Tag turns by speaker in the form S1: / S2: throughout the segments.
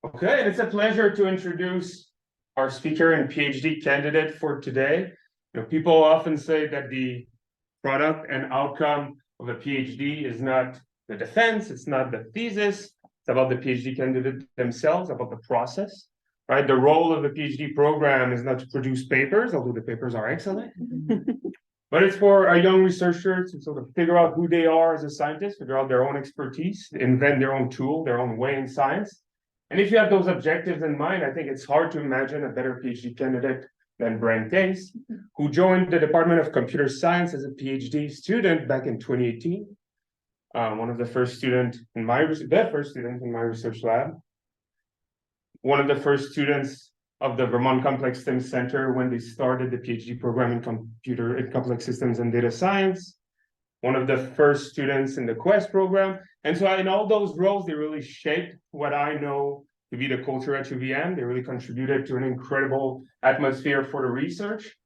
S1: Okay, and it's a pleasure to introduce our speaker and PhD candidate for today. People often say that the product and outcome of a PhD is not the defense, it's not the thesis, it's about the PhD candidate themselves, about the process, right? The role of the PhD program is not to produce papers, although the papers are excellent, but it's for a young researcher to sort of figure out who they are as a scientist, figure out their own expertise, invent their own tool, their own way in science. And if you have those objectives in mind, I think it's hard to imagine a better PhD candidate than Bren, who joined the Department of Computer Science as a PhD student back in 2018. One of the first students in my research lab. One of the first students of the Vermont Complex STEM Center when they started the PhD program in complex systems and data science. One of the first students in the Quest program. And so in all those roles, they really shaped what I know to be the culture at UVM. They really contributed to an incredible atmosphere for the research.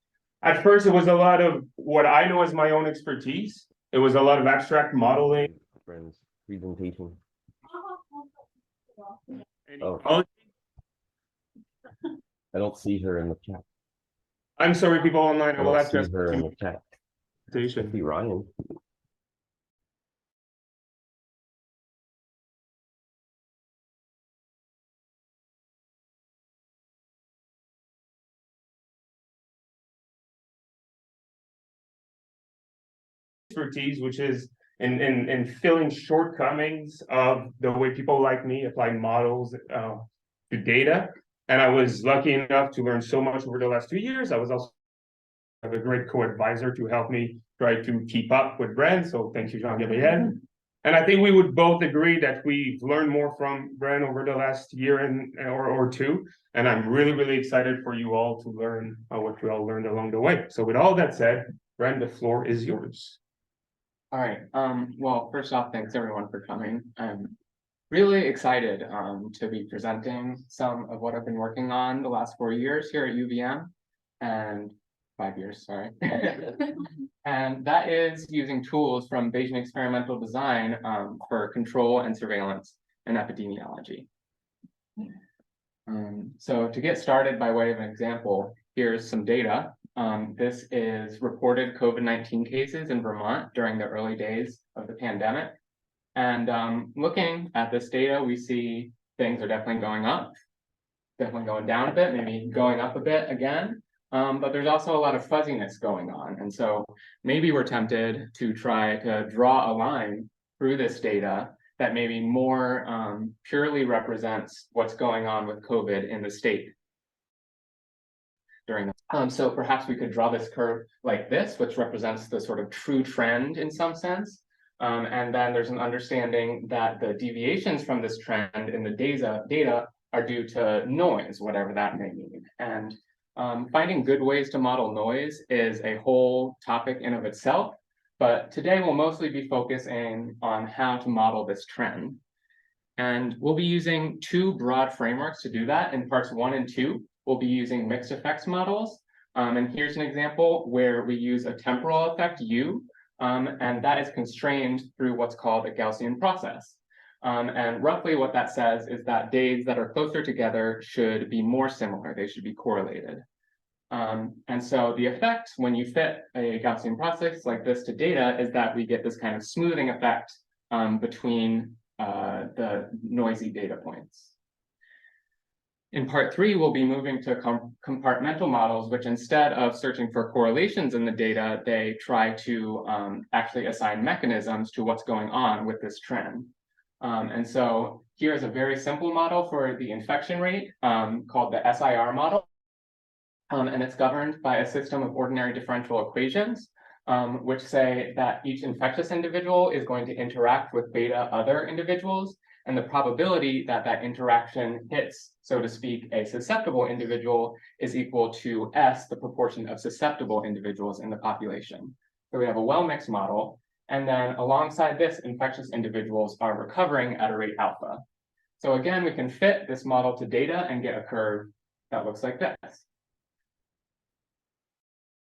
S1: At first, it was a lot of what I know as my own expertise. It was a lot of abstract modeling.
S2: Friends, presentation.
S1: Oh.
S2: I don't see her in the chat.
S1: I'm sorry, people online.
S2: I will have to see her in the chat. I see Ryan.
S1: Expertise, which is in filling shortcomings of the way people like me apply models to data. And I was lucky enough to learn so much over the last 2 years. I was also have a great co-advisor to help me try to keep up with Bren. So thank you, Jean-Gabriel. And I think we would both agree that we've learned more from Bren over the last year or two. And I'm really, really excited for you all to learn what we all learned along the way. So with all that said, Bren, the floor is yours.
S3: All right. Well, first off, thanks everyone for coming. I'm really excited to be presenting some of what I've been working on the last 4 years here at UVM, and 5 years, sorry. And that is using tools from Bayesian experimental design for control and surveillance and epidemiology. So to get started, by way of an example, here's some data. This is reported COVID-19 cases in Vermont during the early days of the pandemic. And looking at this data, we see things are definitely going up, definitely going down a bit, maybe going up a bit again. But there's also a lot of fuzziness going on. And so maybe we're tempted to try to draw a line through this data that maybe more purely represents what's going on with COVID in the state during that. So perhaps we could draw this curve like this, which represents the sort of true trend in some sense. And then there's an understanding that the deviations from this trend in the data are due to noise, whatever that may mean. And finding good ways to model noise is a whole topic in of itself. But today we'll mostly be focusing on how to model this trend. And we'll be using two broad frameworks to do that. In parts 1 and 2, we'll be using mixed effects models. And here's an example where we use a temporal effect U, and that is constrained through what's called a Gaussian process. And roughly what that says is that days that are closer together should be more similar. They should be correlated. And so the effect when you fit a Gaussian process like this to data is that we get this kind of smoothing effect between the noisy data points. In part 3, we'll be moving to compartmental models, which instead of searching for correlations in the data, they try to actually assign mechanisms to what's going on with this trend. And so here's a very simple model for the infection rate called the SIR model. And it's governed by a system of ordinary differential equations, which say that each infectious individual is going to interact with beta other individuals. And the probability that that interaction hits, so to speak, a susceptible individual is equal to S, the proportion of susceptible individuals in the population. So we have a well-mixed model. And then alongside this, infectious individuals are recovering at a rate alpha. So again, we can fit this model to data and get a curve that looks like this.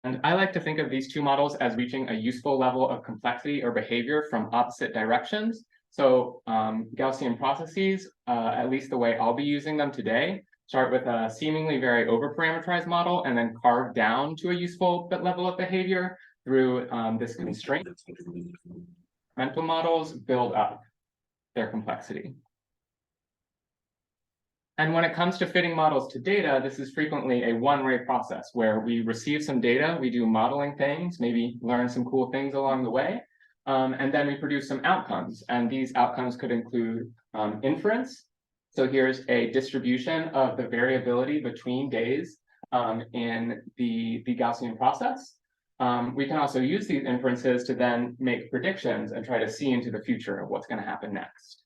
S3: And I like to think of these two models as reaching a useful level of complexity or behavior from opposite directions. So Gaussian processes, at least the way I'll be using them today, start with a seemingly very over-parameterized model and then carve down to a useful level of behavior through this constraint. Mental models build up their complexity. And when it comes to fitting models to data, this is frequently a one-way process where we receive some data, we do modeling things, maybe learn some cool things along the way, and then we produce some outcomes. And these outcomes could include inference. So here's a distribution of the variability between days in the Gaussian process. We can also use these inferences to then make predictions and try to see into the future of what's going to happen next.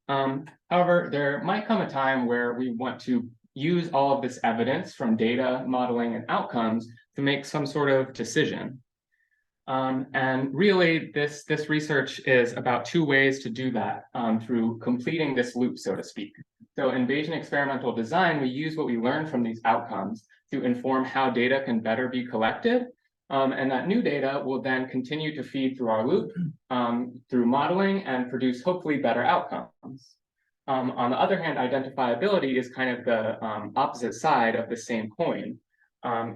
S3: However, there might come a time where we want to use all of this evidence from data, modeling, and outcomes to make some sort of decision. And really, this research is about two ways to do that through completing this loop, so to speak. So in Bayesian experimental design, we use what we learn from these outcomes to inform how data can better be collected. And that new data will then continue to feed through our loop, through modeling, and produce hopefully better outcomes. On the other hand, identifiability is kind of the opposite side of the same coin.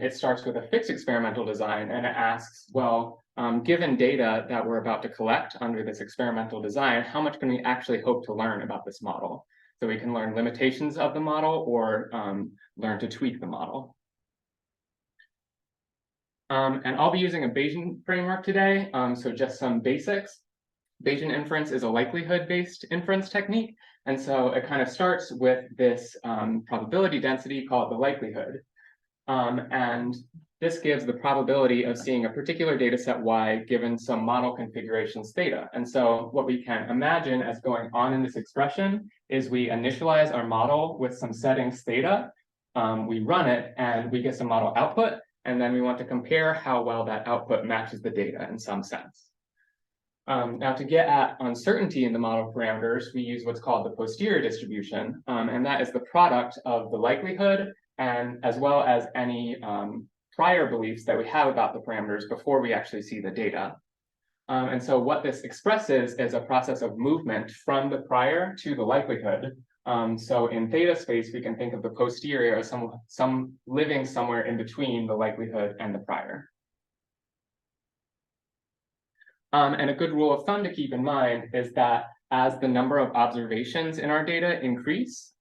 S3: It starts with a fixed experimental design, and it asks, well, given data that we're about to collect under this experimental design, how much can we actually hope to learn about this model? So we can learn limitations of the model or learn to tweak the model. And I'll be using a Bayesian framework today, so just some basics. Bayesian inference is a likelihood-based inference technique, and so it kind of starts with this probability density called the likelihood. And this gives the probability of seeing a particular data set Y given some model configurations theta. And so what we can imagine as going on in this expression is we initialize our model with some settings theta, we run it, and we get some model output. And then we want to compare how well that output matches the data in some sense. Now, to get at uncertainty in the model parameters, we use what's called the posterior distribution, and that is the product of the likelihood and as well as any prior beliefs that we have about the parameters before we actually see the data. And so what this expresses is a process of movement from the prior to the likelihood. So in theta space, we can think of the posterior as some living somewhere in between the likelihood and the prior. And a good rule of thumb to keep in mind is that as the number of observations in our data increase,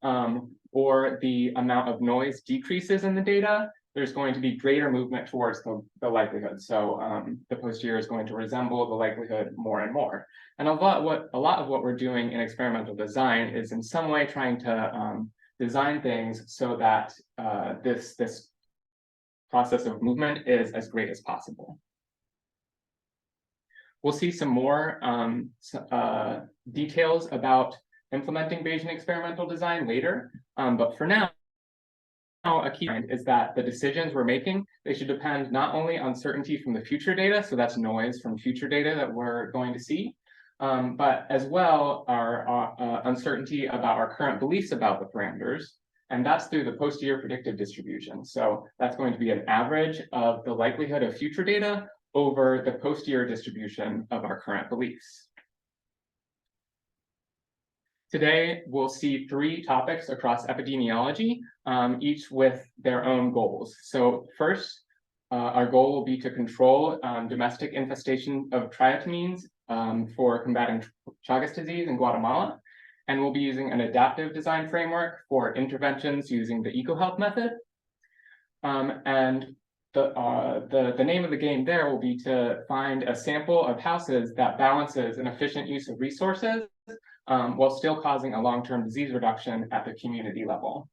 S3: or the amount of noise decreases in the data, there's going to be greater movement towards the likelihood. So the posterior is going to resemble the likelihood more and more. And a lot of what we're doing in experimental design is in some way trying to design things so that this process of movement is as great as possible. We'll see some more details about implementing Bayesian experimental design later, but for now, a key point is that the decisions we're making, they should depend not only on certainty from the future data, so that's noise from future data that we're going to see, but as well our uncertainty about our current beliefs about the parameters, and that's through the posterior predictive distribution. So that's going to be an average of the likelihood of future data over the posterior distribution of our current beliefs. Today, we'll see three topics across epidemiology, each with their own goals. So first, our goal will be to control domestic infestation of triatamines for combating Chagas disease in Guatemala. And we'll be using an adaptive design framework for interventions using the EcoHealth method. And the name of the game there will be to find a sample of houses that balances an efficient use of resources while still causing a long-term disease reduction at the community level.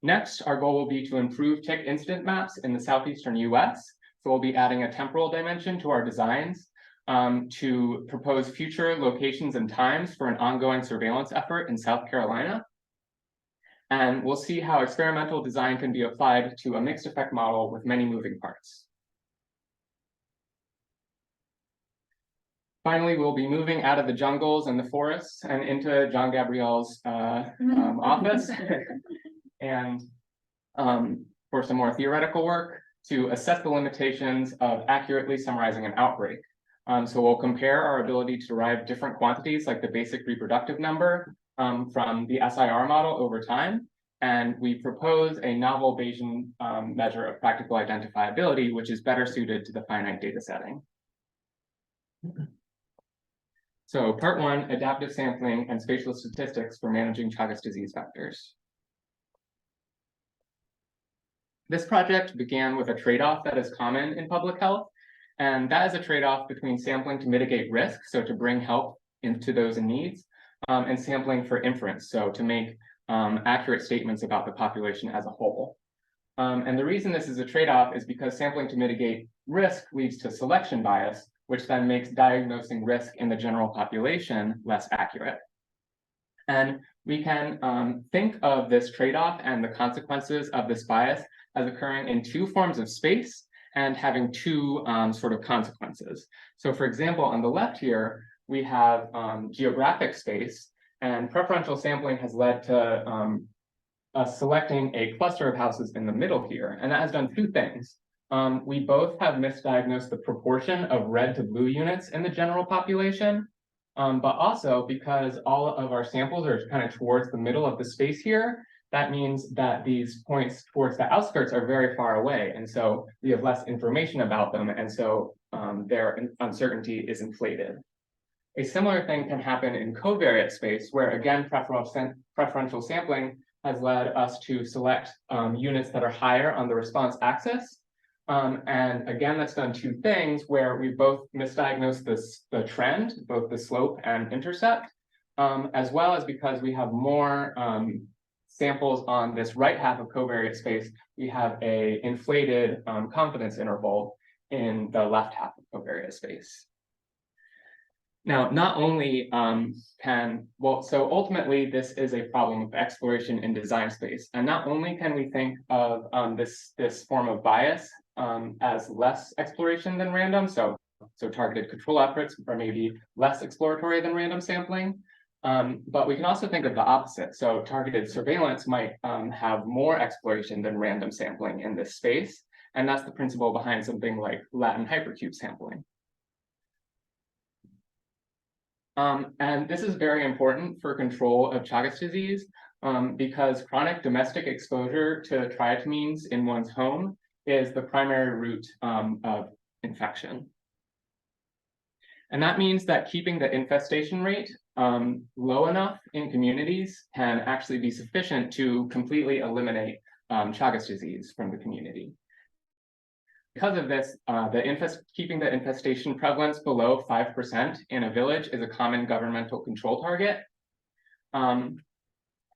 S3: Next, our goal will be to improve tick incident maps in the southeastern US. So we'll be adding a temporal dimension to our designs to propose future locations and times for an ongoing surveillance effort in South Carolina. And we'll see how experimental design can be applied to a mixed effect model with many moving parts. Finally, we'll be moving out of the jungles and the forests and into John Gabriel's office and for some more theoretical work to assess the limitations of accurately summarizing an outbreak. So we'll compare our ability to derive different quantities like the basic reproductive number from the SIR model over time. And we propose a novel Bayesian measure of practical identifiability, which is better suited to the finite data setting. So part one, adaptive sampling and spatial statistics for managing Chagas disease vectors. This project began with a trade-off that is common in public health, and that is a trade-off between sampling to mitigate risk, so to bring help into those in needs, and sampling for inference, so to make accurate statements about the population as a whole. And the reason this is a trade-off is because sampling to mitigate risk leads to selection bias, which then makes diagnosing risk in the general population less accurate. And we can think of this trade-off and the consequences of this bias as occurring in two forms of space and having two sort of consequences. So for example, on the left here, we have geographic space, and preferential sampling has led to us selecting a cluster of houses in the middle here, and that has done two things. We both have misdiagnosed the proportion of red to blue units in the general population, but also because all of our samples are kind of towards the middle of the space here, that means that these points towards the outskirts are very far away, and so we have less information about them, and so their uncertainty is inflated. A similar thing can happen in covariate space, where again, preferential sampling has led us to select units that are higher on the response axis. And again, that's done two things where we both misdiagnosed the trend, both the slope and intercept, as well as because we have more samples on this right half of covariate space, we have a inflated confidence interval in the left half of covariate space. Now, not only so ultimately this is a problem of exploration in design space. And not only can we think of this form of bias as less exploration than random, so targeted control efforts are maybe less exploratory than random sampling, but we can also think of the opposite. So targeted surveillance might have more exploration than random sampling in this space. And that's the principle behind something like Latin hypercube sampling. And this is very important for control of Chagas disease because chronic domestic exposure to triatamines in one's home is the primary route of infection. And that means that keeping the infestation rate low enough in communities can actually be sufficient to completely eliminate Chagas disease from the community. Because of this, keeping the infestation prevalence below 5% in a village is a common governmental control target.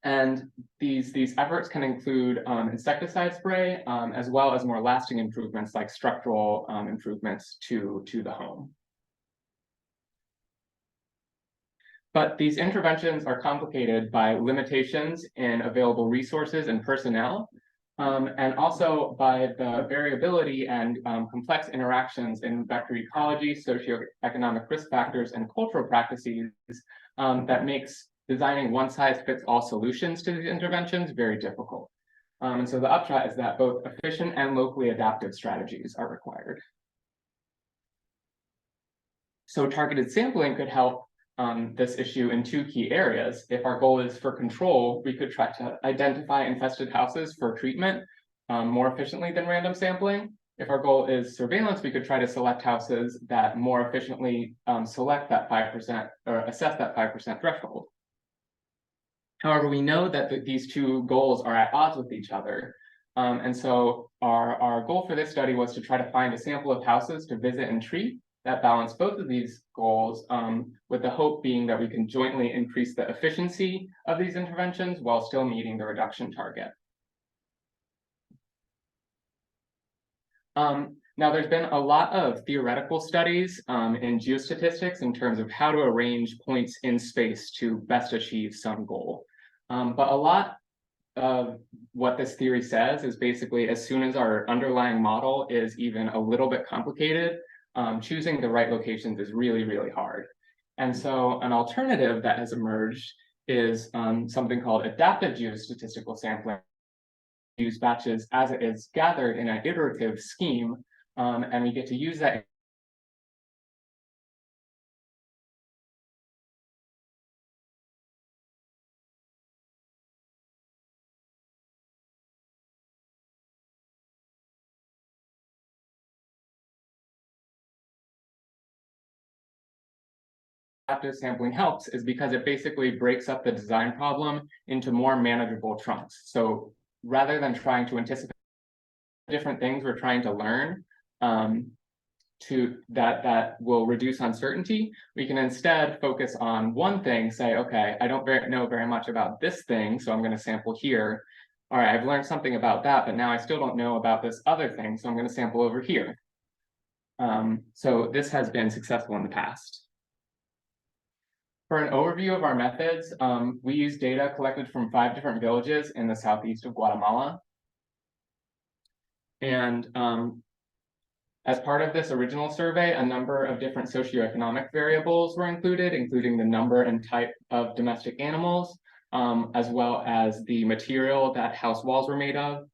S3: And these efforts can include insecticide spray, as well as more lasting improvements like structural improvements to the home. But these interventions are complicated by limitations in available resources and personnel, and also by the variability and complex interactions in vector ecology, socioeconomic risk factors, and cultural practices that makes designing one-size-fits-all solutions to these interventions very difficult. And so the upshot is that both efficient and locally adaptive strategies are required. So targeted sampling could help this issue in two key areas. If our goal is for control, we could try to identify infested houses for treatment more efficiently than random sampling. If our goal is surveillance, we could try to select houses that more efficiently select that 5% or assess that 5% threshold. However, we know that these two goals are at odds with each other. And so our goal for this study was to try to find a sample of houses to visit and treat that balance both of these goals, with the hope being that we can jointly increase the efficiency of these interventions while still meeting the reduction target. Now, there's been a lot of theoretical studies in geostatistics in terms of how to arrange points in space to best achieve some goal. But a lot of what this theory says is basically as soon as our underlying model is even a little bit complicated, choosing the right locations is really, really hard. And so an alternative that has emerged is something called adaptive geostatistical sampling. Use batches as it is gathered in an iterative scheme, and we get to use that adaptive sampling helps is because it basically breaks up the design problem into more manageable chunks. So rather than trying to anticipate different things we're trying to learn that will reduce uncertainty, we can instead focus on one thing, say, okay, I don't know very much about this thing, so I'm going to sample here. All right, I've learned something about that, but now I still don't know about this other thing, so I'm going to sample over here. So this has been successful in the past. For an overview of our methods, we use data collected from 5 different villages in the southeast of Guatemala. And as part of this original survey, a number of different socioeconomic variables were included, including the number and type of domestic animals, as well as the material that house walls were made of.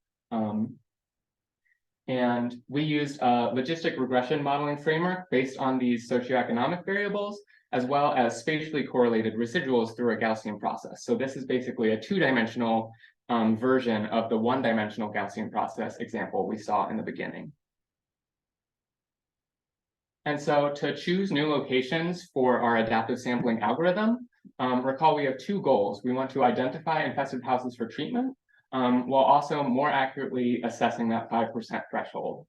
S3: And we used a logistic regression modeling framework based on these socioeconomic variables, as well as spatially correlated residuals through a Gaussian process. So this is basically a 2-dimensional version of the 1-dimensional Gaussian process example we saw in the beginning. And so to choose new locations for our adaptive sampling algorithm, recall we have 2 goals. We want to identify infested houses for treatment, while also more accurately assessing that 5% threshold.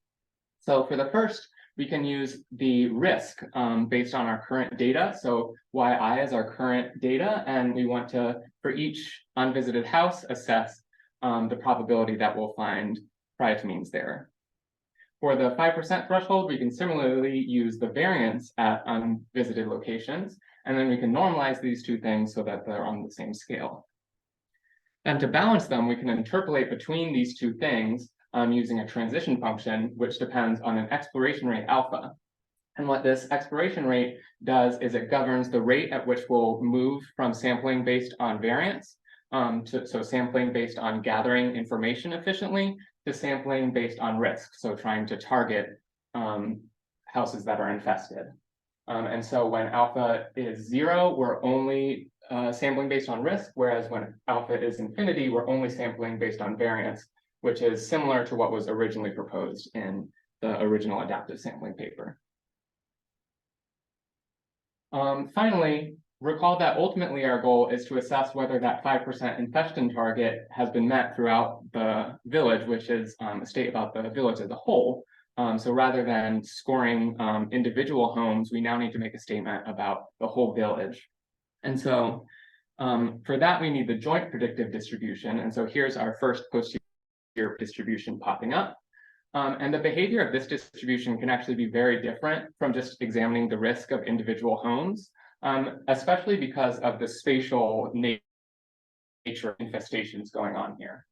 S3: So for the first, we can use the risk based on our current data. So yi is our current data, and we want to, for each unvisited house, assess the probability that we'll find Pareto means there. For the 5% threshold, we can similarly use the variance at unvisited locations, and then we can normalize these 2 things so that they're on the same scale. And to balance them, we can interpolate between these 2 things using a transition function, which depends on an exploration rate alpha. And what this exploration rate does is it governs the rate at which we'll move from sampling based on variance, so sampling based on gathering information efficiently, to sampling based on risk, so trying to target houses that are infested. And so when alpha is 0, we're only sampling based on risk, whereas when alpha is infinity, we're only sampling based on variance, which is similar to what was originally proposed in the original adaptive sampling paper. Finally, recall that ultimately our goal is to assess whether that 5% infection target has been met throughout the village, which is a state about the village as a whole. So rather than scoring individual homes, we now need to make a statement about the whole village. And so for that, we need the joint predictive distribution. And so here's our first posterior distribution popping up. And the behavior of this distribution can actually be very different from just examining the risk of individual homes, especially because of the spatial nature of infestations going on here.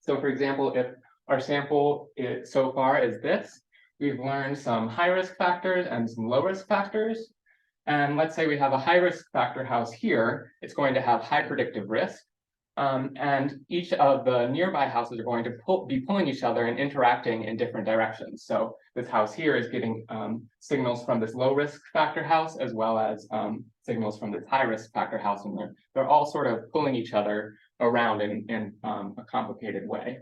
S3: So for example, if our sample so far is this, we've learned some high-risk factors and some low-risk factors. And let's say we have a high-risk factor house here, it's going to have high predictive risk. And each of the nearby houses are going to be pulling each other and interacting in different directions. So this house here is getting signals from this low-risk factor house, as well as signals from this high-risk factor house, and they're all sort of pulling each other around in a complicated way.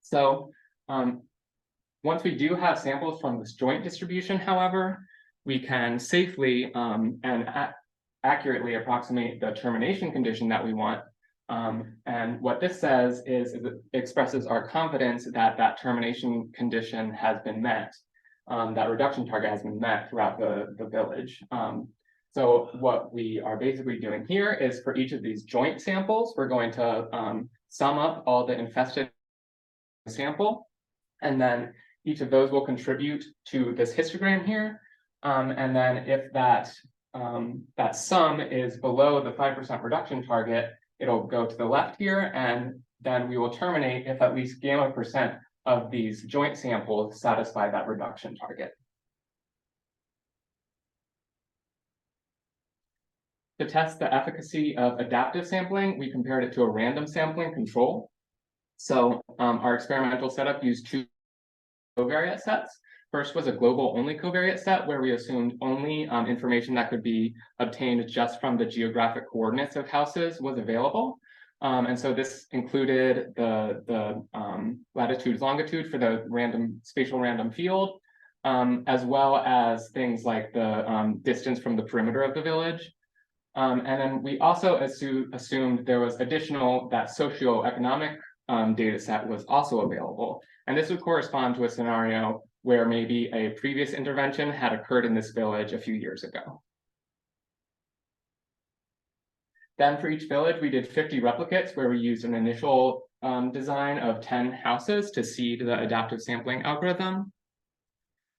S3: So once we do have samples from this joint distribution, however, we can safely and accurately approximate the termination condition that we want. And what this says is it expresses our confidence that that termination condition has been met, that reduction target has been met throughout the village. So what we are basically doing here is for each of these joint samples, we're going to sum up all the infested sample, and then each of those will contribute to this histogram here. And then if that sum is below the 5% reduction target, it'll go to the left here, and then we will terminate if at least gamma percent of these joint samples satisfy that reduction target. To test the efficacy of adaptive sampling, we compared it to a random sampling control. So our experimental setup used 2 covariate sets. First was a global only covariate set where we assumed only information that could be obtained just from the geographic coordinates of houses was available. And so this included the latitude, longitude for the spatial random field, as well as things like the distance from the perimeter of the village. And then we also assumed there was additional, that socioeconomic data set was also available. And this would correspond to a scenario where maybe a previous intervention had occurred in this village a few years ago. Then for each village, we did 50 replicates where we used an initial design of 10 houses to seed the adaptive sampling algorithm.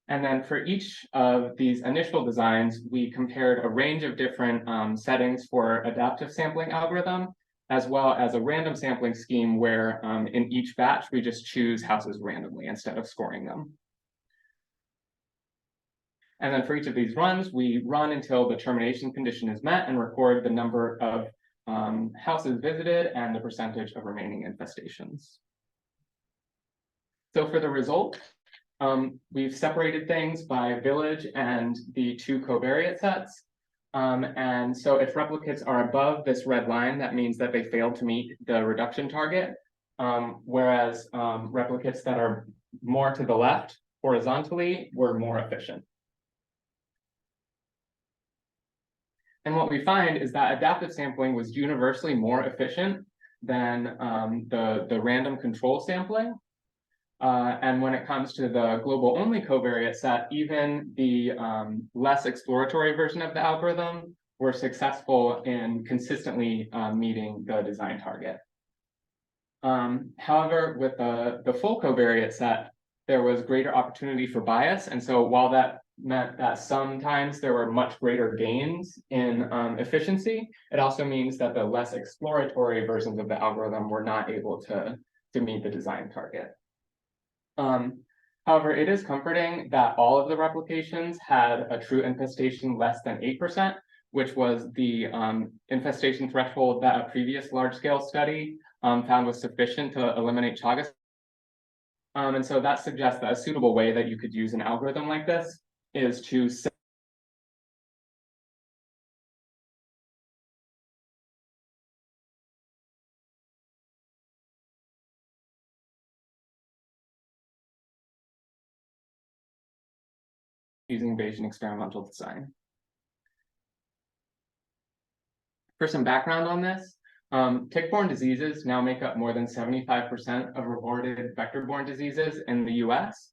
S3: And then for each of these initial designs, we compared a range of different settings for adaptive sampling algorithm, as well as a random sampling scheme where in each batch, we just choose houses randomly instead of scoring them. And then for each of these runs, we run until the termination condition is met and record the number of houses visited and the percentage of remaining infestations. So for the result, we've separated things by village and the two covariate sets. And so if replicates are above this red line, that means that they failed to meet the reduction target, whereas replicates that are more to the left horizontally were more efficient. And what we find is that adaptive sampling was universally more efficient than the random control sampling. And when it comes to the global-only covariate set, even the less exploratory version of the algorithm were successful in consistently meeting the design target. However, with the full covariate set, there was greater opportunity for bias. And so while that meant that sometimes there were much greater gains in efficiency, it also means that the less exploratory versions of the algorithm were not able to meet the design target. However, it is comforting that all of the replications had a true infestation less than 8%, which was the infestation threshold that a previous large-scale study found was sufficient to eliminate Chagas. And so that suggests that a suitable way that you could use an algorithm like this is to using Bayesian experimental design. For some background on this, tick-borne diseases now make up more than 75% of reported vector-borne diseases in the US.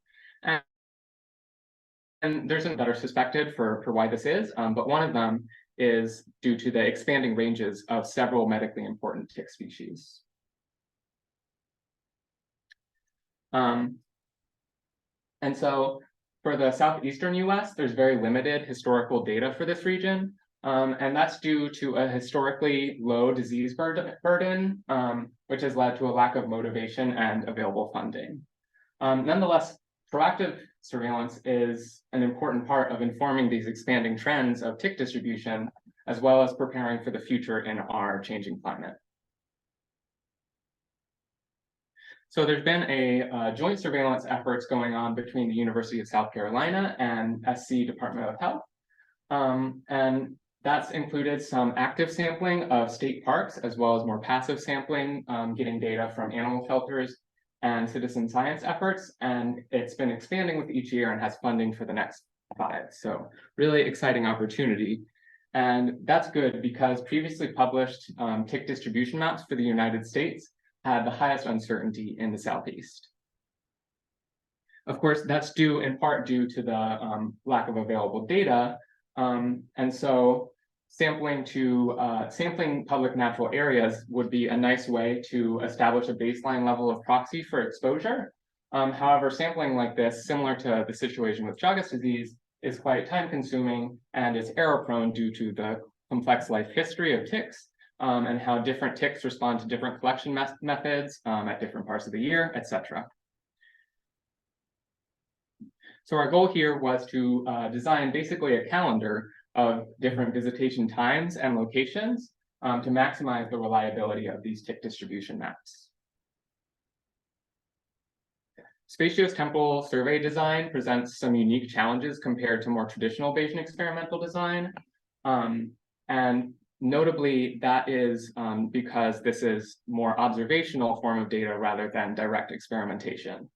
S3: And there's some that are suspected for why this is, but one of them is due to the expanding ranges of several medically important tick species. And so for the southeastern US, there's very limited historical data for this region. And that's due to a historically low disease burden, which has led to a lack of motivation and available funding. Nonetheless, proactive surveillance is an important part of informing these expanding trends of tick distribution, as well as preparing for the future in our changing climate. So there's been a joint surveillance efforts going on between the University of South Carolina and SC Department of Health. And that's included some active sampling of state parks, as well as more passive sampling, getting data from animal shelters and citizen science efforts. And it's been expanding with each year and has funding for the next 5. So really exciting opportunity. And that's good because previously published tick distribution maps for the United States had the highest uncertainty in the Southeast. Of course, that's due in part due to the lack of available data. And so sampling public natural areas would be a nice way to establish a baseline level of proxy for exposure. However, sampling like this, similar to the situation with Chagas disease, is quite time consuming and is error prone due to the complex life history of ticks and how different ticks respond to different collection methods at different parts of the year, etc. So our goal here was to design basically a calendar of different visitation times and locations to maximize the reliability of these tick distribution maps. Spatiotemporal survey design presents some unique challenges compared to more traditional Bayesian experimental design. And notably, that is because this is more observational form of data rather than direct experimentation.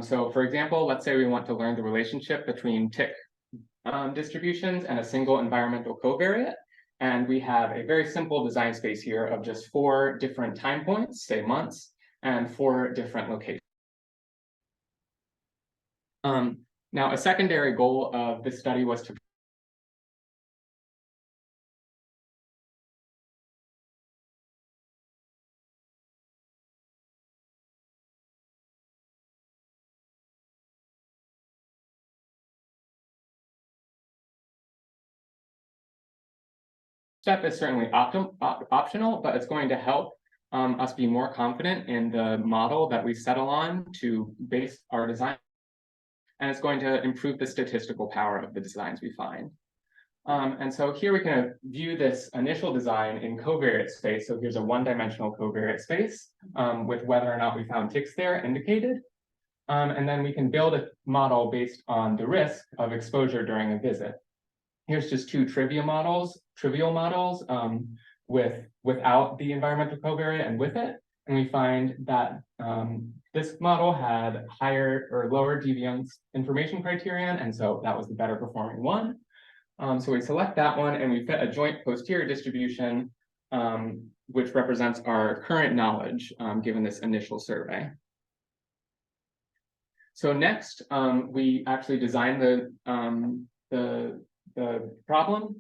S3: So for example, let's say we want to learn the relationship between tick distributions and a single environmental covariate. And we have a very simple design space here of just 4 different time points, say months, and 4 different locations. Now, a secondary goal of this study was to step is certainly optional, but it's going to help us be more confident in the model that we settle on to base our design. And it's going to improve the statistical power of the designs we find. And so here we can view this initial design in covariate space. So here's a one-dimensional covariate space with whether or not we found ticks there indicated. And then we can build a model based on the risk of exposure during a visit. Here's just 2 trivial models without the environmental covariate and with it. And we find that this model had higher or lower deviance information criterion. And so that was the better performing one. So we select that one and we fit a joint posterior distribution, which represents our current knowledge given this initial survey. So next, we actually designed the problem.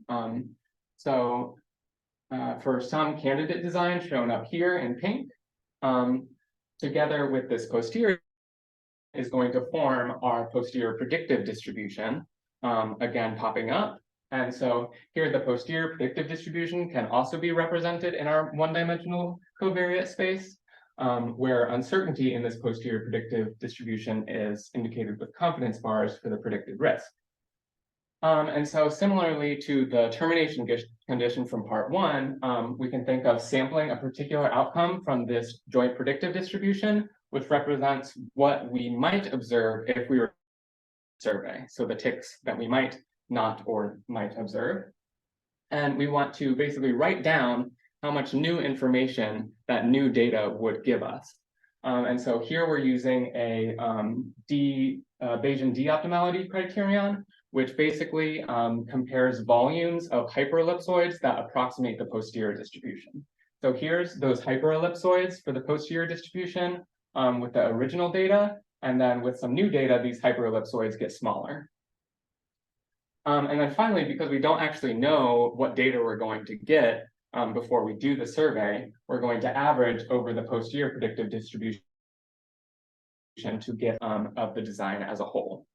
S3: For some candidate design shown up here in pink, together with this posterior is going to form our posterior predictive distribution, again popping up. And so here the posterior predictive distribution can also be represented in our one-dimensional covariate space, where uncertainty in this posterior predictive distribution is indicated with confidence bars for the predicted risk. And so similarly to the termination condition from part 1, we can think of sampling a particular outcome from this joint predictive distribution, which represents what we might observe if we were survey. So the ticks that we might not or might observe. And we want to basically write down how much new information that new data would give us. And so here we're using a Bayesian de-optimality criterion, which basically compares volumes of hyperellipsoids that approximate the posterior distribution. So here's those hyperellipsoids for the posterior distribution with the original data. And then with some new data, these hyperellipsoids get smaller. And then finally, because we don't actually know what data we're going to get before we do the survey, we're going to average over the posterior predictive distribution to get of the design as a whole.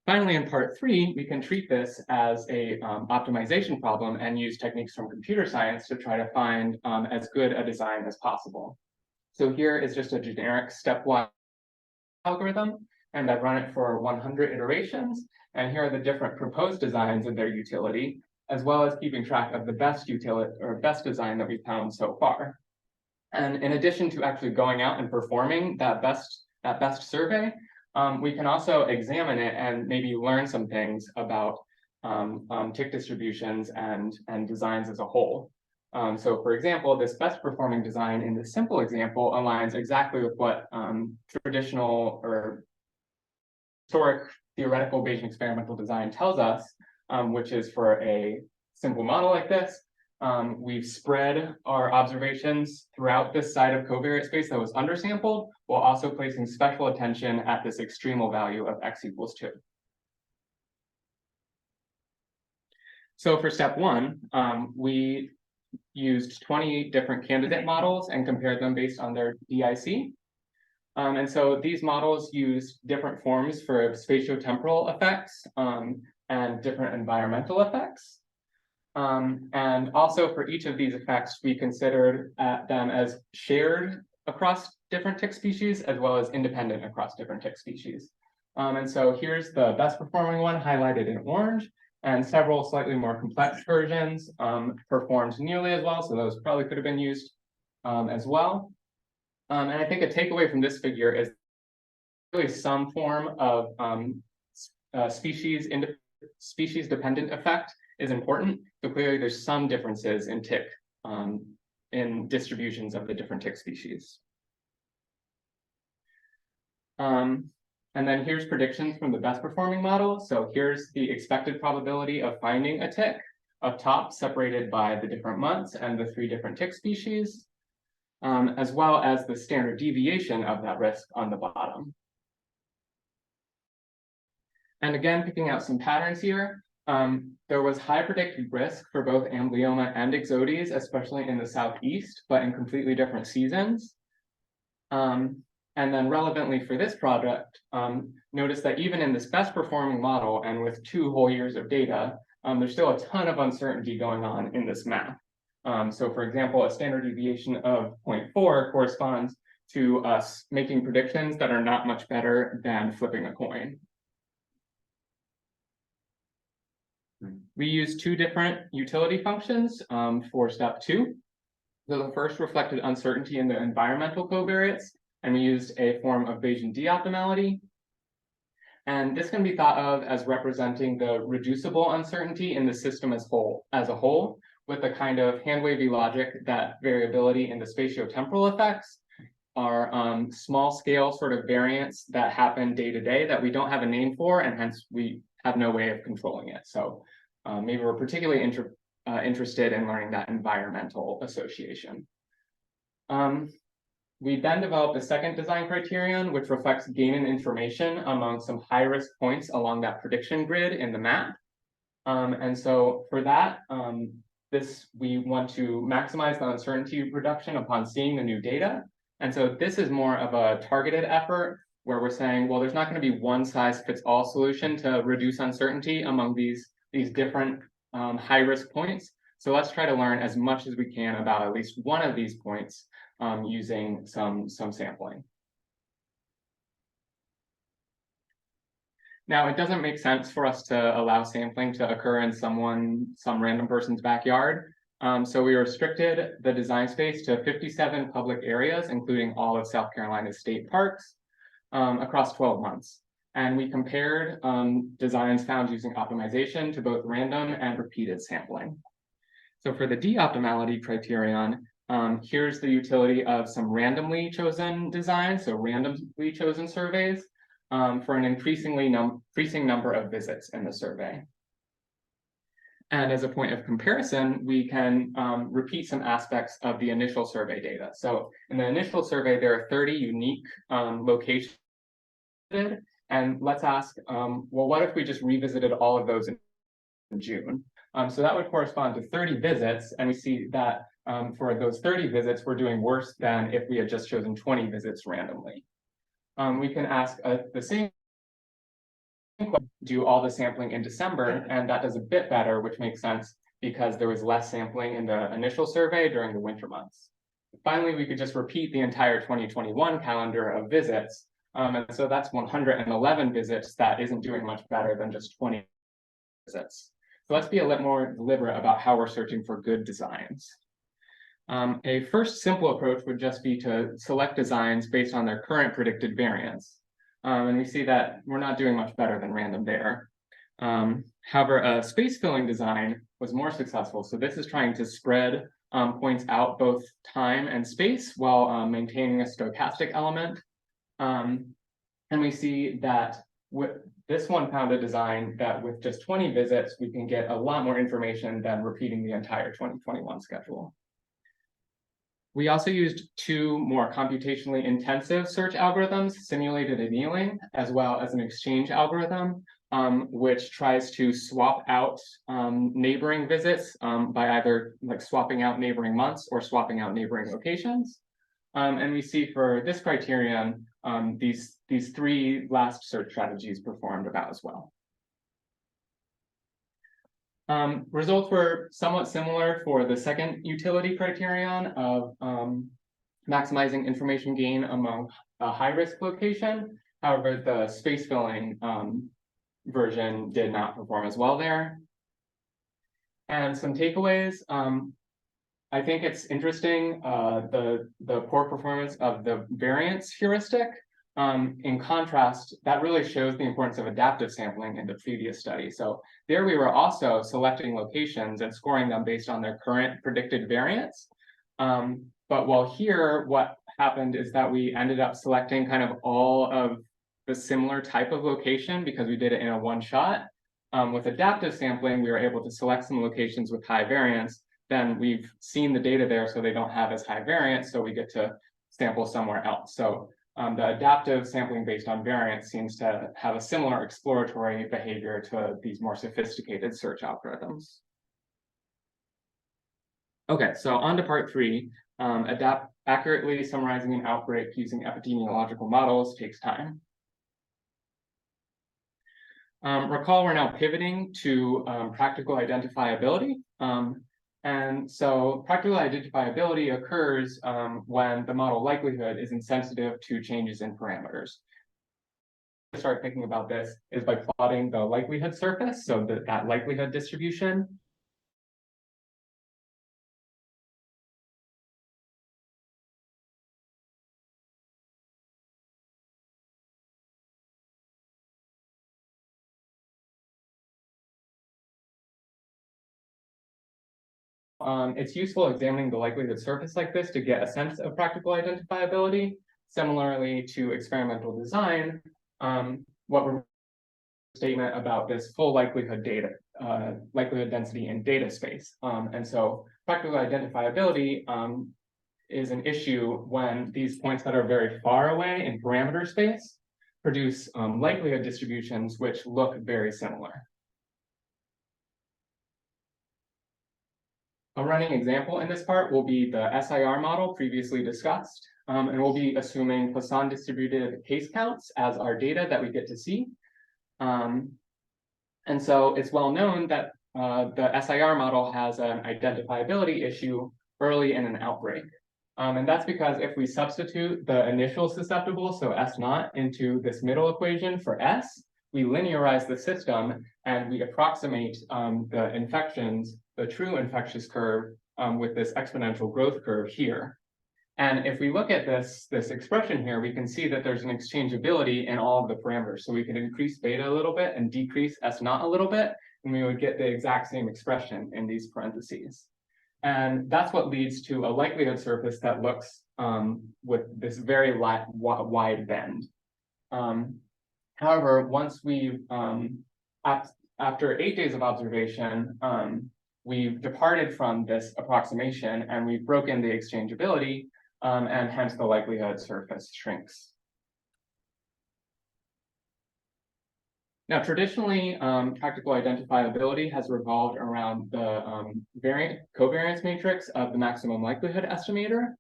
S3: Finally, in part 3, we can treat this as a optimization problem and use techniques from computer science to try to find as good a design as possible. So here is just a generic stepwise algorithm, and I've run it for 100 iterations. And here are the different proposed designs and their utility, as well as keeping track of the best utility or best design that we've found so far. And in addition to actually going out and performing that best survey, we can also examine it and maybe learn some things about tick distributions and designs as a whole. So for example, this best performing design in this simple example aligns exactly with what traditional or historic theoretical Bayesian experimental design tells us, which is for a simple model like this, we've spread our observations throughout this side of covariate space that was undersampled, while also placing special attention at this extremal value of x equals 2. So for step 1, we used 28 different candidate models and compared them based on their DIC. And so these models use different forms for spatiotemporal effects and different environmental effects. And also for each of these effects, we considered them as shared across different tick species as well as independent across different tick species. And so here's the best performing one highlighted in orange, and several slightly more complex versions performed nearly as well. So those probably could have been used as well. And I think a takeaway from this figure is really some form of species dependent effect is important. So clearly there's some differences in tick in distributions of the different tick species. And then here's predictions from the best performing model. So here's the expected probability of finding a tick up top, separated by the different months and the 3 different tick species, as well as the standard deviation of that risk on the bottom. And again, picking out some patterns here, there was high predicted risk for both amblyoma and ixodes, especially in the southeast, but in completely different seasons. And then relevantly for this project, notice that even in this best performing model and with 2 whole years of data, there's still a ton of uncertainty going on in this map. So for example, a standard deviation of 0.4 corresponds to us making predictions that are not much better than flipping a coin. We use 2 different utility functions for step 2. So the first reflected uncertainty in the environmental covariates, and we used a form of Bayesian de-optimality. And this can be thought of as representing the reducible uncertainty in the system as a whole, with a kind of hand-wavy logic that variability in the spatiotemporal effects are small scale sort of variants that happen day to day that we don't have a name for, and hence we have no way of controlling it. So maybe we're particularly interested in learning that environmental association. We then developed a second design criterion, which reflects gain in information among some high-risk points along that prediction grid in the map. And so for that, we want to maximize the uncertainty reduction upon seeing the new data. And so this is more of a targeted effort where we're saying, well, there's not going to be one-size-fits-all solution to reduce uncertainty among these different high-risk points. So let's try to learn as much as we can about at least one of these points using some sampling. Now, it doesn't make sense for us to allow sampling to occur in some random person's backyard. So we restricted the design space to 57 public areas, including all of South Carolina's state parks, across 12 months. And we compared designs found using optimization to both random and repeated sampling. So for the de-optimality criterion, here's the utility of some randomly chosen designs, so randomly chosen surveys, for an increasing number of visits in the survey. And as a point of comparison, we can repeat some aspects of the initial survey data. So in the initial survey, there are 30 unique locations. And let's ask, well, what if we just revisited all of those in June? So that would correspond to 30 visits. And we see that for those 30 visits, we're doing worse than if we had just chosen 20 visits randomly. We can ask the same question, do all the sampling in December, and that does a bit better, which makes sense because there was less sampling in the initial survey during the winter months. Finally, we could just repeat the entire 2021 calendar of visits. And so that's 111 visits that isn't doing much better than just 20 visits. So let's be a little more deliberate about how we're searching for good designs. A first simple approach would just be to select designs based on their current predicted variance. And we see that we're not doing much better than random there. However, a space filling design was more successful. So this is trying to spread points out both time and space while maintaining a stochastic element. And we see that with this one found a design that with just 20 visits, we can get a lot more information than repeating the entire 2021 schedule. We also used 2 more computationally intensive search algorithms, simulated annealing, as well as an exchange algorithm, which tries to swap out neighboring visits by either like swapping out neighboring months or swapping out neighboring locations. And we see for this criterion, these 3 last search strategies performed about as well. Results were somewhat similar for the second utility criterion of maximizing information gain among a high-risk location. However, the space filling version did not perform as well there. And some takeaways. I think it's interesting, the poor performance of the variance heuristic. In contrast, that really shows the importance of adaptive sampling in the previous study. So there we were also selecting locations and scoring them based on their current predicted variance. But while here, what happened is that we ended up selecting kind of all of the similar type of location because we did it in a one shot. With adaptive sampling, we were able to select some locations with high variance. Then we've seen the data there, so they don't have as high variance, so we get to sample somewhere else. So the adaptive sampling based on variance seems to have a similar exploratory behavior to these more sophisticated search algorithms. Okay, so on to part 3. Accurately summarizing an outbreak using epidemiological models takes time. Recall we're now pivoting to practical identifiability. And so practical identifiability occurs when the model likelihood is insensitive to changes in parameters. To start thinking about this is by plotting the likelihood surface, so that likelihood distribution. It's useful examining the likelihood surface like this to get a sense of practical identifiability. Similarly to experimental design, what we're statement about this full likelihood data, likelihood density in data space. And so practical identifiability is an issue when these points that are very far away in parameter space produce likelihood distributions which look very similar. A running example in this part will be the SIR model previously discussed, and we'll be assuming Poisson distributed case counts as our data that we get to see. And so it's well known that the SIR model has an identifiability issue early in an outbreak. And that's because if we substitute the initial susceptible, so S naught, into this middle equation for S, we linearize the system and we approximate the infections, the true infectious curve with this exponential growth curve here. And if we look at this expression here, we can see that there's an exchangeability in all of the parameters. So we can increase beta a little bit and decrease S naught a little bit, and we would get the exact same expression in these parentheses. And that's what leads to a likelihood surface that looks with this very wide bend. However, once we, after 8 days of observation, we've departed from this approximation and we've broken the exchangeability, and hence the likelihood surface shrinks. Now, traditionally, practical identifiability has revolved around the covariance matrix of the maximum likelihood estimator.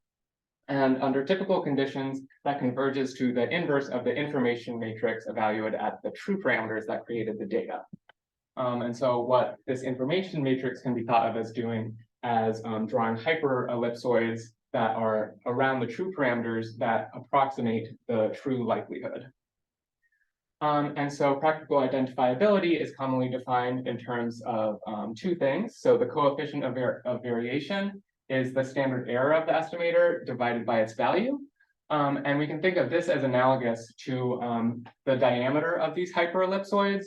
S3: And under typical conditions, that converges to the inverse of the information matrix evaluated at the true parameters that created the data. And so what this information matrix can be thought of as doing as drawing hyperellipsoids that are around the true parameters that approximate the true likelihood. And so practical identifiability is commonly defined in terms of 2 things. So the coefficient of variation is the standard error of the estimator divided by its value. And we can think of this as analogous to the diameter of these hyperellipsoids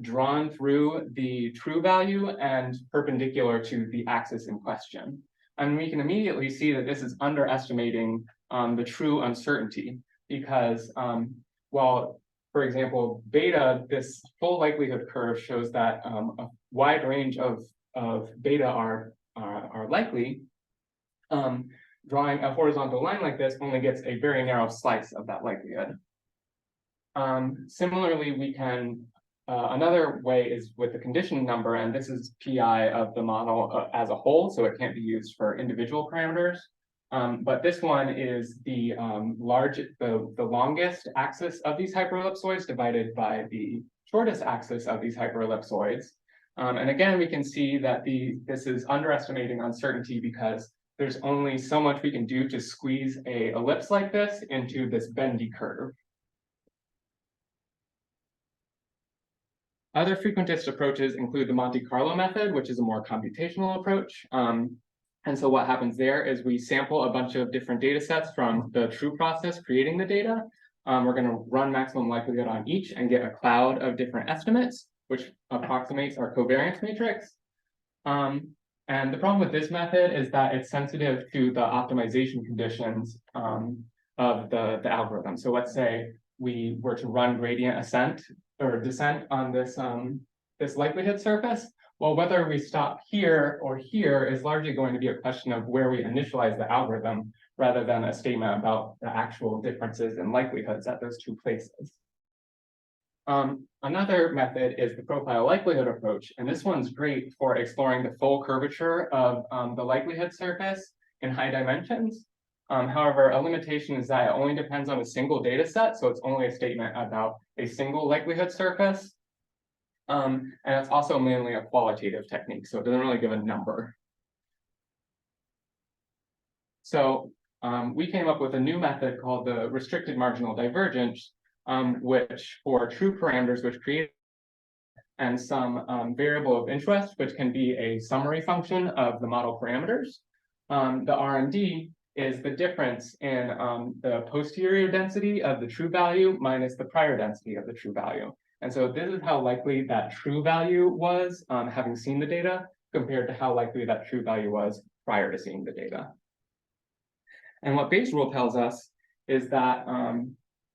S3: drawn through the true value and perpendicular to the axis in question. And we can immediately see that this is underestimating the true uncertainty because while, for example, beta, this full likelihood curve shows that a wide range of beta are likely. Drawing a horizontal line like this only gets a very narrow slice of that likelihood. Similarly, we can, another way is with the condition number, and this is PI of the model as a whole, so it can't be used for individual parameters. But this one is the longest axis of these hyperellipsoids divided by the shortest axis of these hyperellipsoids. And again, we can see that this is underestimating uncertainty because there's only so much we can do to squeeze an ellipse like this into this bendy curve. Other frequentist approaches include the Monte Carlo method, which is a more computational approach. And so what happens there is we sample a bunch of different data sets from the true process creating the data. We're going to run maximum likelihood on each and get a cloud of different estimates, which approximates our covariance matrix. And the problem with this method is that it's sensitive to the optimization conditions of the algorithm. So let's say we were to run gradient ascent or descent on this, this likelihood surface. Well, whether we stop here or here is largely going to be a question of where we initialize the algorithm rather than a statement about the actual differences in likelihoods at those two places. Another method is the profile likelihood approach, and this one's great for exploring the full curvature of the likelihood surface in high dimensions. However, a limitation is that it only depends on a single data set, so it's only a statement about a single likelihood surface. And it's also mainly a qualitative technique, so it doesn't really give a number. So we came up with a new method called the restricted marginal divergence, which for true parameters, which create and some variable of interest, which can be a summary function of the model parameters. The RMD is the difference in the posterior density of the true value minus the prior density of the true value. And so this is how likely that true value was having seen the data compared to how likely that true value was prior to seeing the data. And what Bayes' rule tells us is that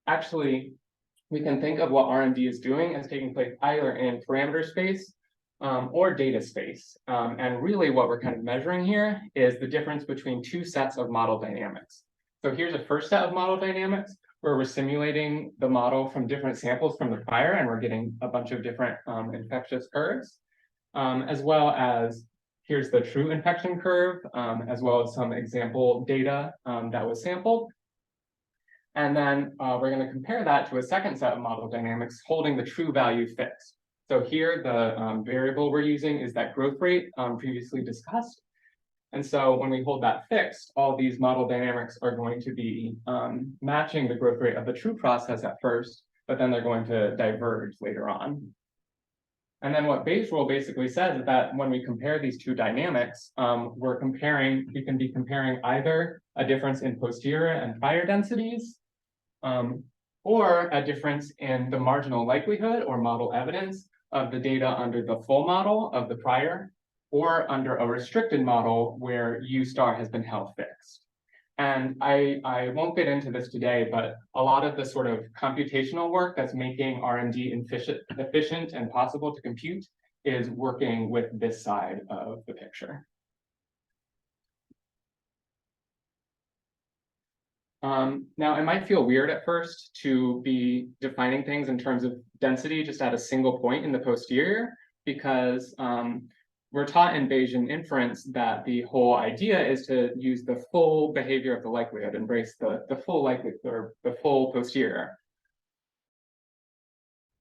S3: actually we can think of what RMD is doing as taking place either in parameter space or data space. And really what we're kind of measuring here is the difference between two sets of model dynamics. So here's a first set of model dynamics where we're simulating the model from different samples from the prior, and we're getting a bunch of different infectious curves, as well as here's the true infection curve, as well as some example data that was sampled. And then we're going to compare that to a second set of model dynamics holding the true value fixed. So here the variable we're using is that growth rate previously discussed. And so when we hold that fixed, all these model dynamics are going to be matching the growth rate of the true process at first, but then they're going to diverge later on. And then what Bayes' rule basically says is that when we compare these two dynamics, we can be comparing either a difference in posterior and prior densities, or a difference in the marginal likelihood or model evidence of the data under the full model of the prior, or under a restricted model where U star has been held fixed. And I won't get into this today, but a lot of the sort of computational work that's making RMD efficient and possible to compute is working with this side of the picture. Now, it might feel weird at first to be defining things in terms of density just at a single point in the posterior, because we're taught in Bayesian inference that the whole idea is to use the full behavior of the likelihood, embrace the full likelihood or the full posterior.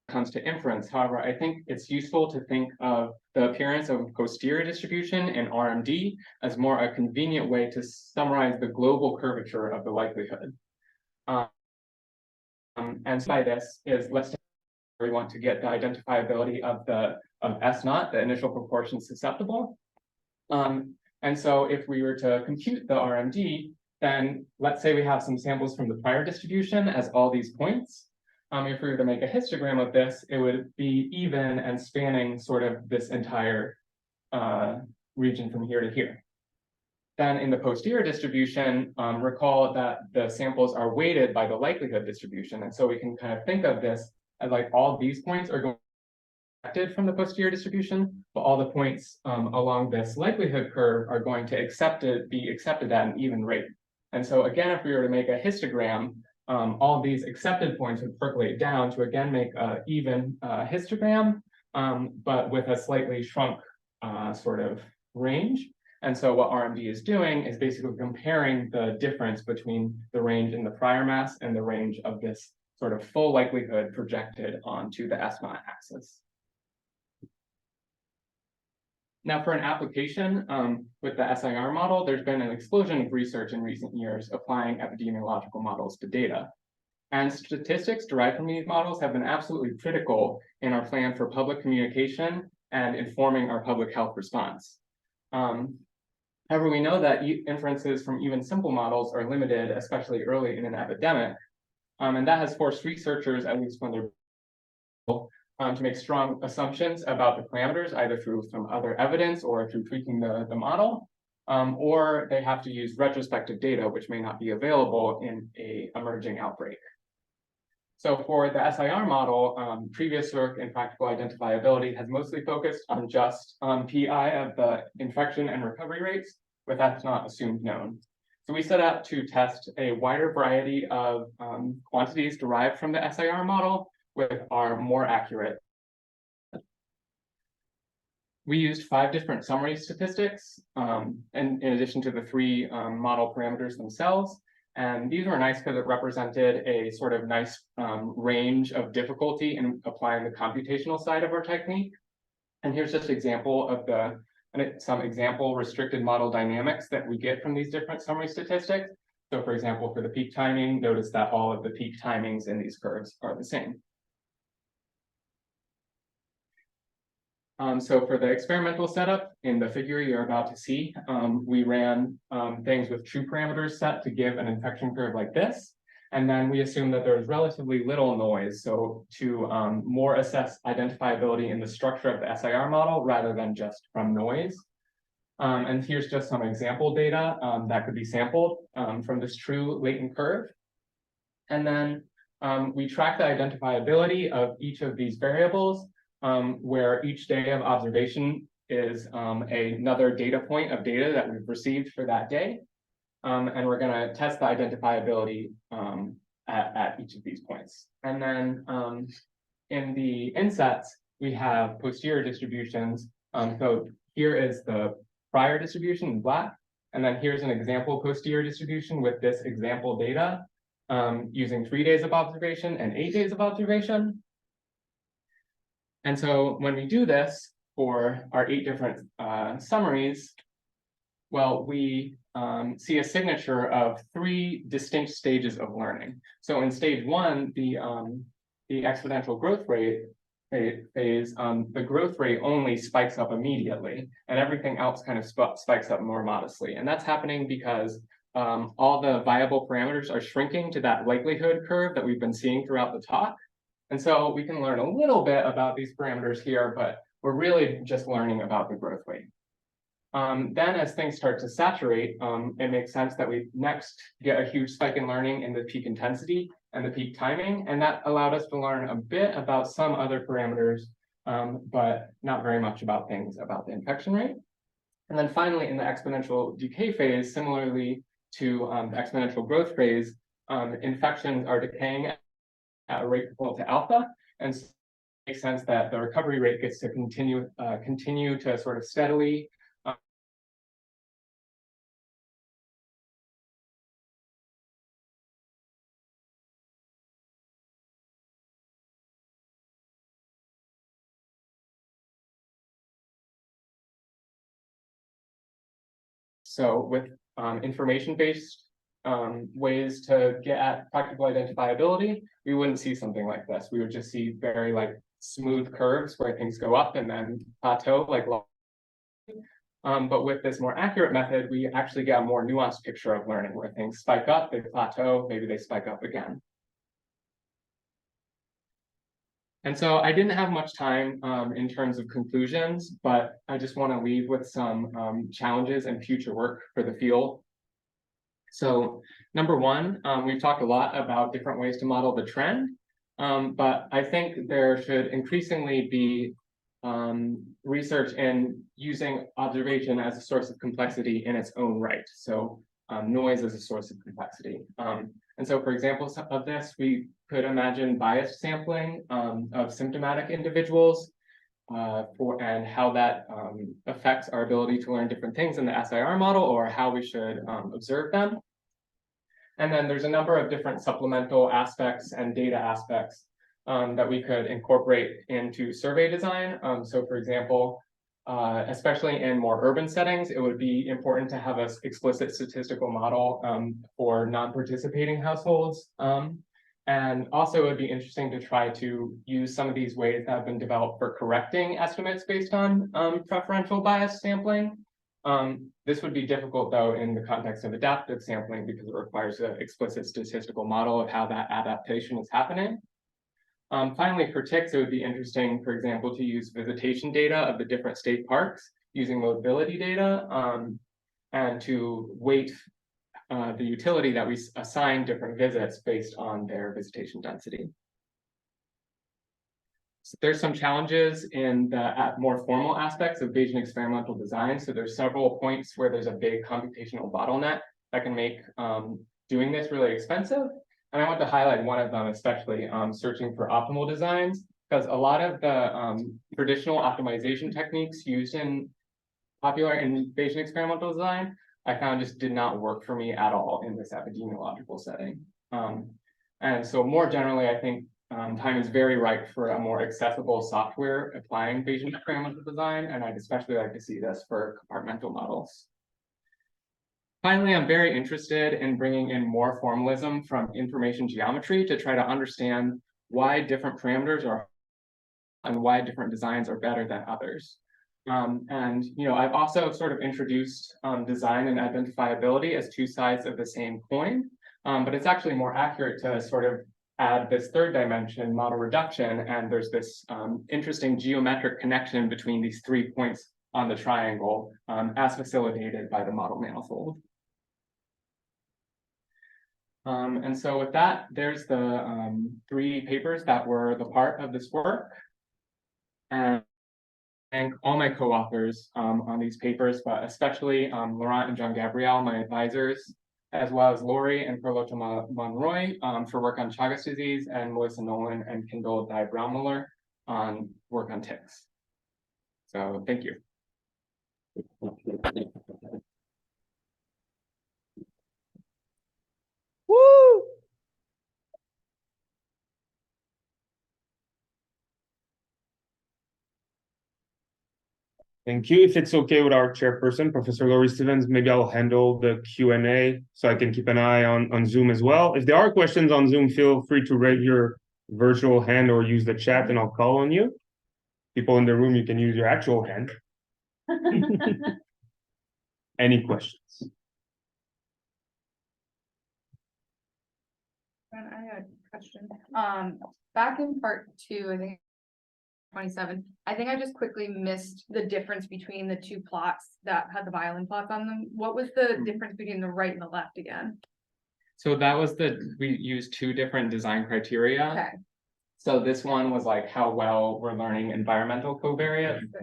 S3: When it comes to inference, however, I think it's useful to think of the appearance of a posterior distribution in RMD as more a convenient way to summarize the global curvature of the likelihood. And so by this is, let's say we want to get the identifiability of S naught, the initial proportion susceptible. And so if we were to compute the RMD, then let's say we have some samples from the prior distribution as all these points. If we were to make a histogram of this, it would be even and spanning sort of this entire region from here to here. Then in the posterior distribution, recall that the samples are weighted by the likelihood distribution. And so we can kind of think of this as like all these points are going to be from the posterior distribution, but all the points along this likelihood curve are going to be accepted at an even rate. And so again, if we were to make a histogram, all these accepted points would percolate down to again make an even histogram, but with a slightly shrunk sort of range. And so what RMD is doing is basically comparing the difference between the range in the prior mass and the range of this sort of full likelihood projected onto the S naught axis. Now, for an application with the SIR model, there's been an explosion of research in recent years applying epidemiological models to data. And statistics derived from these models have been absolutely critical in our plan for public communication and informing our public health response. However, we know that inferences from even simple models are limited, especially early in an epidemic. And that has forced researchers, at least when they're to make strong assumptions about the parameters, either through some other evidence or through tweaking the model, or they have to use retrospective data, which may not be available in a emerging outbreak. So for the SIR model, previous work in practical identifiability has mostly focused on just PI of the infection and recovery rates, but that's not assumed known. So we set out to test a wider variety of quantities derived from the SIR model with our more accurate. We used 5 different summary statistics, and in addition to the 3 model parameters themselves. And these were nice because it represented a sort of nice range of difficulty in applying the computational side of our technique. And here's just an example of some example restricted model dynamics that we get from these different summary statistics. So for example, for the peak timing, notice that all of the peak timings in these curves are the same. So for the experimental setup in the figure you're about to see, we ran things with true parameters set to give an infection curve like this. And then we assumed that there's relatively little noise, so to more assess identifiability in the structure of the SIR model rather than just from noise. And here's just some example data that could be sampled from this true latent curve. And then we track the identifiability of each of these variables, where each day of observation is another data point of data that we've received for that day. And we're going to test the identifiability at each of these points. And then in the insets, we have posterior distributions. So here is the prior distribution in black. And then here's an example posterior distribution with this example data using 3 days of observation and 8 days of observation. And so when we do this for our 8 different summaries, well, we see a signature of 3 distinct stages of learning. So in stage 1, the exponential growth rate phase, the growth rate only spikes up immediately, and everything else kind of spikes up more modestly. And that's happening because all the viable parameters are shrinking to that likelihood curve that we've been seeing throughout the talk. And so we can learn a little bit about these parameters here, but we're really just learning about the growth rate. Then as things start to saturate, it makes sense that we next get a huge spike in learning in the peak intensity and the peak timing. And that allowed us to learn a bit about some other parameters, but not very much about things about the infection rate. And then finally, in the exponential decay phase, similarly to the exponential growth phase, infections are decaying at a rate equal to alpha, and so it makes sense that the recovery rate gets to continue to sort of steadily so with information-based ways to get at practical identifiability, we wouldn't see something like this. We would just see very smooth curves where things go up and then plateau but with this more accurate method, we actually get a more nuanced picture of learning where things spike up, they plateau, maybe they spike up again. And so I didn't have much time in terms of conclusions, but I just want to leave with some challenges and future work for the field. So number one, we've talked a lot about different ways to model the trend, but I think there should increasingly be research in using observation as a source of complexity in its own right. So noise as a source of complexity. And so for examples of this, we could imagine biased sampling of symptomatic individuals and how that affects our ability to learn different things in the SIR model or how we should observe them. And then there's a number of different supplemental aspects and data aspects that we could incorporate into survey design. So for example, especially in more urban settings, it would be important to have an explicit statistical model for non-participating households. And also it would be interesting to try to use some of these ways that have been developed for correcting estimates based on preferential bias sampling. This would be difficult though in the context of adaptive sampling because it requires an explicit statistical model of how that adaptation is happening. Finally, for ticks, it would be interesting, for example, to use visitation data of the different state parks using mobility data and to weight the utility that we assign different visits based on their visitation density. So there's some challenges in the more formal aspects of Bayesian experimental design. So there's several points where there's a big computational bottleneck that can make doing this really expensive. And I want to highlight one of them, especially searching for optimal designs, because a lot of the traditional optimization techniques used in popular in Bayesian experimental design, I found just did not work for me at all in this epidemiological setting. And so more generally, I think time is very ripe for a more accessible software applying Bayesian experimental design, and I'd especially like to see this for compartmental models. Finally, I'm very interested in bringing in more formalism from information geometry to try to understand why different parameters are and why different designs are better than others. And I've also sort of introduced design and identifiability as two sides of the same coin, but it's actually more accurate to sort of add this third dimension, model reduction, and there's this interesting geometric connection between these 3 points on the triangle as facilitated by the model manifold. And so with that, there's the 3 papers that were the part of this work. And thank all my co-authors on these papers, but especially Laurent and John Gabriel, my advisors, as well as Lori and Carlota Monroy for work on Chagas disease, and Melissa Nolan and Kendall Dye-Braumiller on work on ticks. So thank you.
S2: Woo!
S1: Thank you. If it's okay with our chairperson, Professor Laurie Stevens, maybe I'll handle the Q&A so I can keep an eye on Zoom as well. If there are questions on Zoom, feel free to raise your virtual hand or use the chat and I'll call on you. People in the room, you can use your actual hand. Any questions?
S4: I had a question. Back in part 2, I think 27, I think I just quickly missed the difference between the 2 plots that had the violin plots on them. What was the difference between the right and the left again?
S3: So that was we used 2 different design criteria.
S4: Okay.
S3: So this one was like how well we're learning environmental covariates.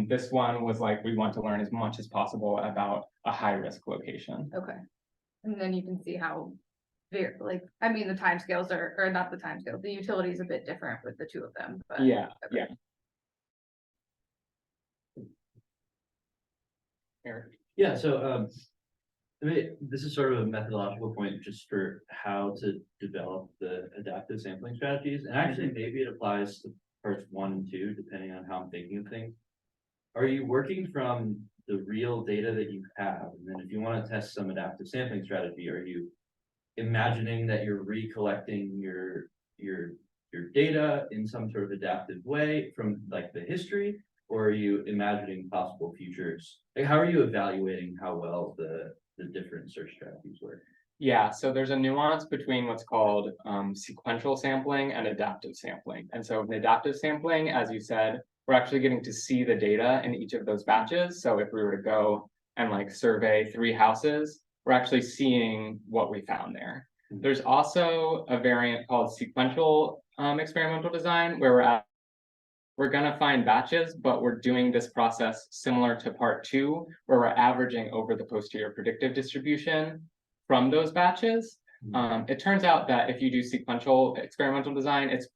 S3: This one was like we want to learn as much as possible about a high risk location.
S4: Okay. And then you can see how I mean, the timescales or not the timescales, the utility is a bit different with the 2 of them. But
S3: yeah,
S4: okay.
S3: yeah. Eric.
S5: Yeah, so I mean, this is sort of a methodological point just for how to develop the adaptive sampling strategies. And actually, maybe it applies to parts 1 and 2, depending on how I'm thinking of things. Are you working from the real data that you have? And then if you want to test some adaptive sampling strategy, are you imagining that you're recollecting your data in some sort of adaptive way from like the history, or are you imagining possible futures? Like, how are you evaluating how well the different search strategies work?
S3: Yeah, so there's a nuance between what's called sequential sampling and adaptive sampling. And so in adaptive sampling, as you said, we're actually getting to see the data in each of those batches. So if we were to go and like survey 3 houses, we're actually seeing what we found there. There's also a variant called sequential experimental design, where we're gonna find batches, but we're doing this process similar to part 2, where we're averaging over the posterior predictive distribution from those batches. It turns out that if you do sequential experimental design, it's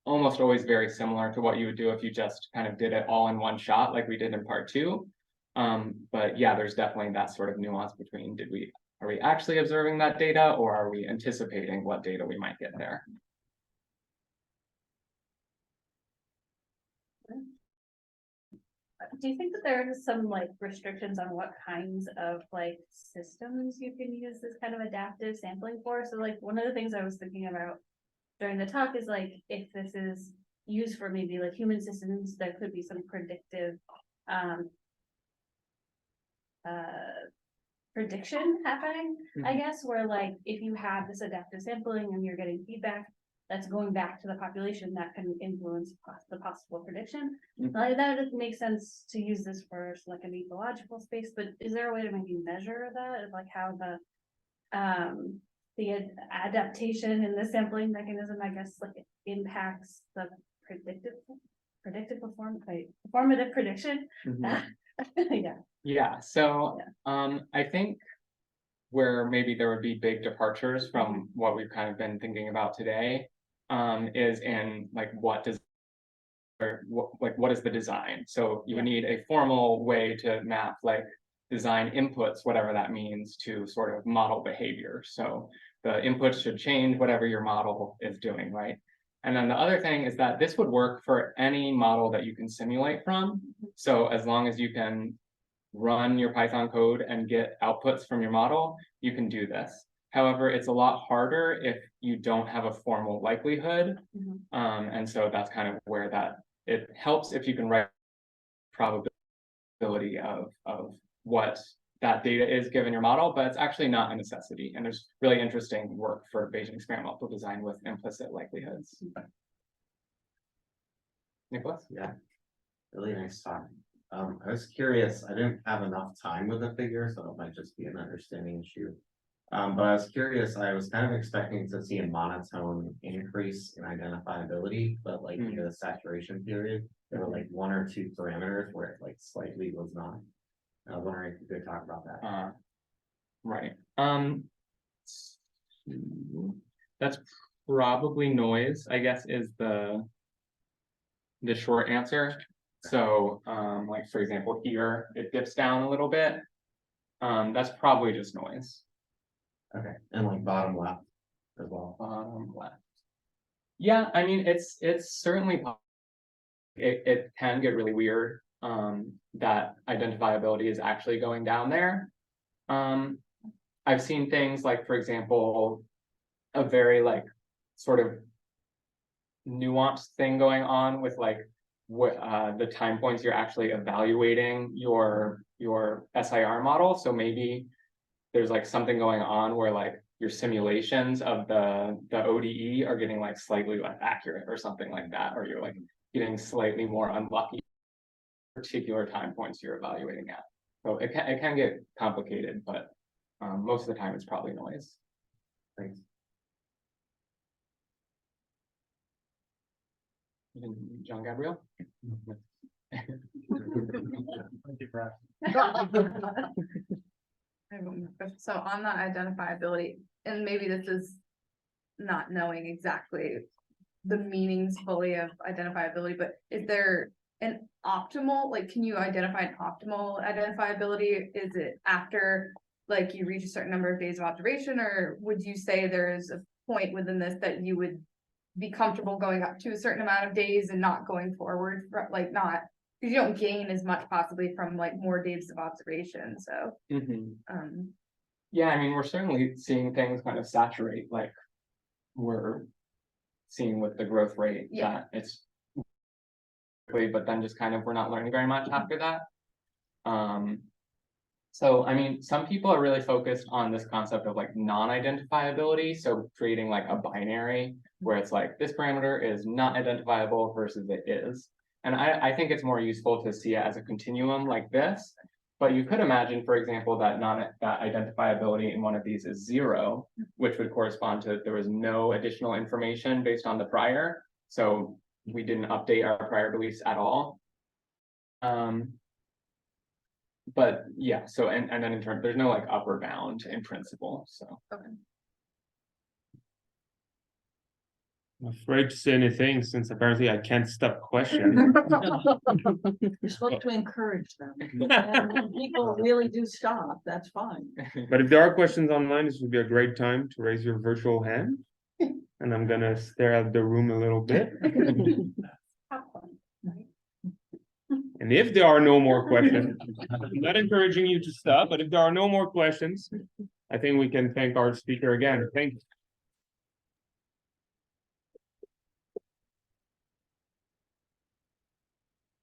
S3: almost always very similar to what you would do if you just kind of did it all in one shot, like we did in part 2. But yeah, there's definitely that sort of nuance between are we actually observing that data, or are we anticipating what data we might get there?
S6: Do you think that there is some like restrictions on what kinds of like systems you can use this kind of adaptive sampling for? So like one of the things I was thinking about during the talk is like if this is used for maybe like human systems, there could be some predictive prediction happening, I guess, where like if you have this adaptive sampling and you're getting feedback that's going back to the population that can influence the possible prediction.
S3: Mhm.
S6: Like, that doesn't make sense to use this for like an ecological space, but is there a way to maybe measure that, of like how the adaptation in the sampling mechanism, I guess, like impacts the formative prediction?
S3: Mhm.
S6: Yeah,
S3: Yeah, so, I think where maybe there would be big departures from what we've kind of been thinking about today, is in like what does, or what is the design? So you
S6: Yeah.
S3: need a formal way to map like design inputs, whatever that means, to sort of model behavior. So the inputs should change whatever your model is doing, right? And then the other thing is that this would work for any model that you can simulate from. So as long as you can run your Python code and get outputs from your model, you can do this. However, it's a lot harder if you don't have a formal likelihood.
S6: Mhm.
S3: And so that's kind of where it helps if you can write probability of what that data is given your model, but it's actually not a necessity. And there's really interesting work for Bayesian experimental design with implicit likelihoods. Nicholas?
S7: Yeah, really nice talk. I was curious, I didn't have enough time with the figure, so it might just be an understanding issue. But I was curious, I was kind of expecting to see a monotone increase in identifiability, but like near the saturation period, there were like one or two parameters where it like slightly was not. I was wondering if you could talk about that.
S3: Right. That's probably noise, I guess, is the short answer. So, like for example, here it dips down a little bit. That's probably just noise.
S7: Okay, and like bottom left as well.
S3: Bottom left. Yeah, I mean, it's certainly it can get really weird. That identifiability is actually going down there. I've seen things like, for example, a very like sort of nuanced thing going on with like the time points you're actually evaluating your SIR model. So maybe there's like something going on where like your simulations of the ODE are getting like slightly less accurate or something like that, or you're like getting slightly more unlucky particular time points you're evaluating at. So it can get complicated, but most of the time it's probably noise.
S7: Thanks.
S3: John Gabriel?
S4: I have one more question. So on that identifiability, and maybe this is not knowing exactly the meanings fully of identifiability, but is there an optimal, like, can you identify an optimal identifiability? Is it after like you reach a certain number of days of observation, or would you say there's a point within this that you would be comfortable going up to a certain amount of days and not going forward, like not, because you don't gain as much possibly from like more days of observation, so.
S3: Yeah, I mean, we're certainly seeing things kind of saturate, like we're seeing with the growth rate.
S4: Yeah.
S3: That it's, but then just kind of we're not learning very much after that. So I mean, some people are really focused on this concept of like non-identifiability. So creating like a binary where it's like this parameter is not identifiable versus it is. And I think it's more useful to see it as a continuum like this. But you could imagine, for example, that that identifiability in one of these is 0, which would correspond to there was no additional information based on the prior. So we didn't update our prior beliefs at all. But yeah, so and then in turn, there's no like upper bound in principle. So
S4: Okay.
S1: I'm afraid to say anything since apparently I can't stop questions.
S8: You're supposed to encourage them. And when people really do stop, that's fine.
S1: But if there are questions online, this would be a great time to raise your virtual hand. And I'm gonna stare at the room a little bit.
S6: Popcorn.
S1: And if there are no more questions, I'm not encouraging you to stop, but if there are no more questions, I think we can thank our speaker again. Thank you.